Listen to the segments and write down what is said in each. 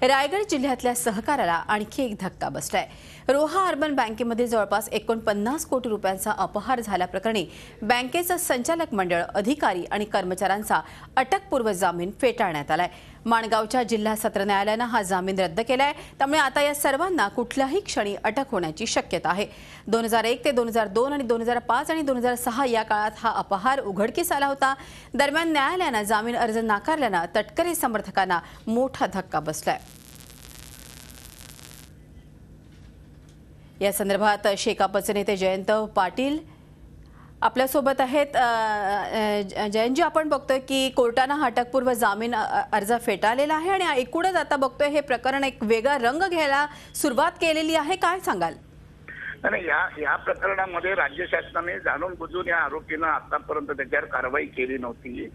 रायगड जिल्ह्यातल्या सहकाराला आणखी एक धक्का बसलाय। रोहा अर्बन बँकेमध्ये जवळपास 49 कोटी रुपयांचा अपहार झाल्याप्रकरणी बँकेचं संचालक मंडळ, अधिकारी आणि कर्मचाऱ्यांचा अटकपूर्व जामीन फेटाळण्यात आलाय। माणगावच्या जिल्हा सत्र न्यायालयानं हा जामीन रद्द केलाय। त्यामुळे आता या सर्वांना कुठल्याही क्षणी अटक होण्याची शक्यता आहे। 2001 ते 2002 आणि 2005 आणि 2006 या काळात हा अपहार उघडकीस आला होता। दरम्यान न्यायालयानं जामीन अर्ज नाकारल्यानं तटकरे समर्थकांना मोठा धक्का बसलाय। या संदर्भात शेकापचे नेते जयंत पाटील आपल्या सोबत आहेत। जयंतजी, आपण बघतोय की कोर्टाने हा अटकपूर्व जामीन अर्ज फेटाळलेला आहे आणि एकूणच आता बघतोय हे प्रकरण एक वेगळा रंग घ्यायला सुरुवात केलेली आहे। काय सांगाल? नाही, या प्रकरणामध्ये राज्य शासनाने जाणून बुजून या आरोपींना आतापर्यंत त्याच्यावर कारवाई केली नव्हती।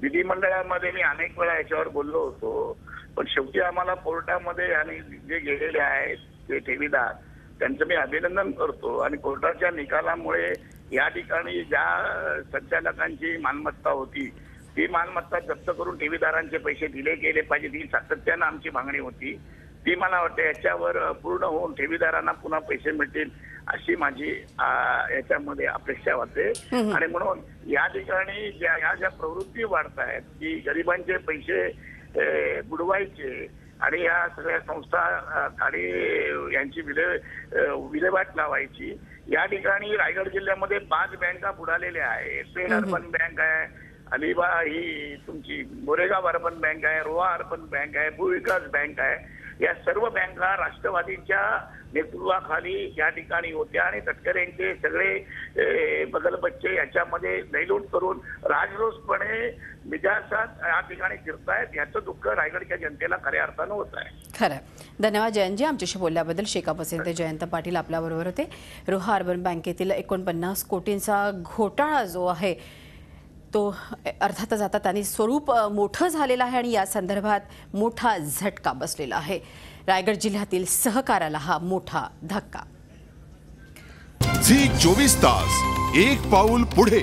विधिमंडळामध्ये मी अनेक वेळा याच्यावर बोललो होतो, पण शेवटी आम्हाला कोर्टामध्ये आणि जे गेलेले आहेत ते ठेवीदार त्यांचं मी अभिनंदन करतो आणि कोर्टाच्या निकालामुळे या ठिकाणी ज्या संचालकांची मालमत्ता होती ती मालमत्ता जप्त करून ठेवीदारांचे पैसे दिले गेले पाहिजे, ही सातत्यानं आमची मागणी होती। ती मला वाटतं याच्यावर पूर्ण होऊन ठेवीदारांना पुन्हा पैसे मिळतील अशी माझी याच्यामध्ये अपेक्षा होते। आणि म्हणून या ठिकाणी ज्या प्रवृत्ती वाढत आहेत की गरिबांचे पैसे बुडवायचे आणि या सगळ्या संस्था आणि यांची विल्हेवाट लावायची, या ठिकाणी रायगड जिल्ह्यामध्ये 5 बँका बुडालेल्या आहेत। पेण अर्बन बँक आहे, अलिबाग ही तुमची गोरेगाव अर्बन बँक आहे, रोहा अर्बन बँक आहे, भूविकास बँक आहे। या सर्व बँका राष्ट्रवादीच्या नेतृत्वाखाली या ठिकाणी होत्या आणि तटकरेंचे सगळे बगलबच्चे याच्यामध्ये लयलूट करून राजरोसपणे मिजासात या ठिकाणी फिरतायत। याचं दुःख रायगडच्या जनतेला खऱ्या अर्थानं होत आहे। खरं, धन्यवाद जयंतजी आमच्याशी बोलल्याबद्दल। शेकापचे जयंत पाटील आपल्याबरोबर होते। रोहा अर्बन बँकेतील 49 कोटींचा घोटाळा जो आहे तो अर्थातच आता त्यांनी स्वरूप मोठं झालेलं आहे आणि या संदर्भात मोठा झटका बसलेला आहे। रायगड जिल्ह्यातील सहकाराला हा मोठा धक्का। झी 24 तास, एक पाऊल पुढे।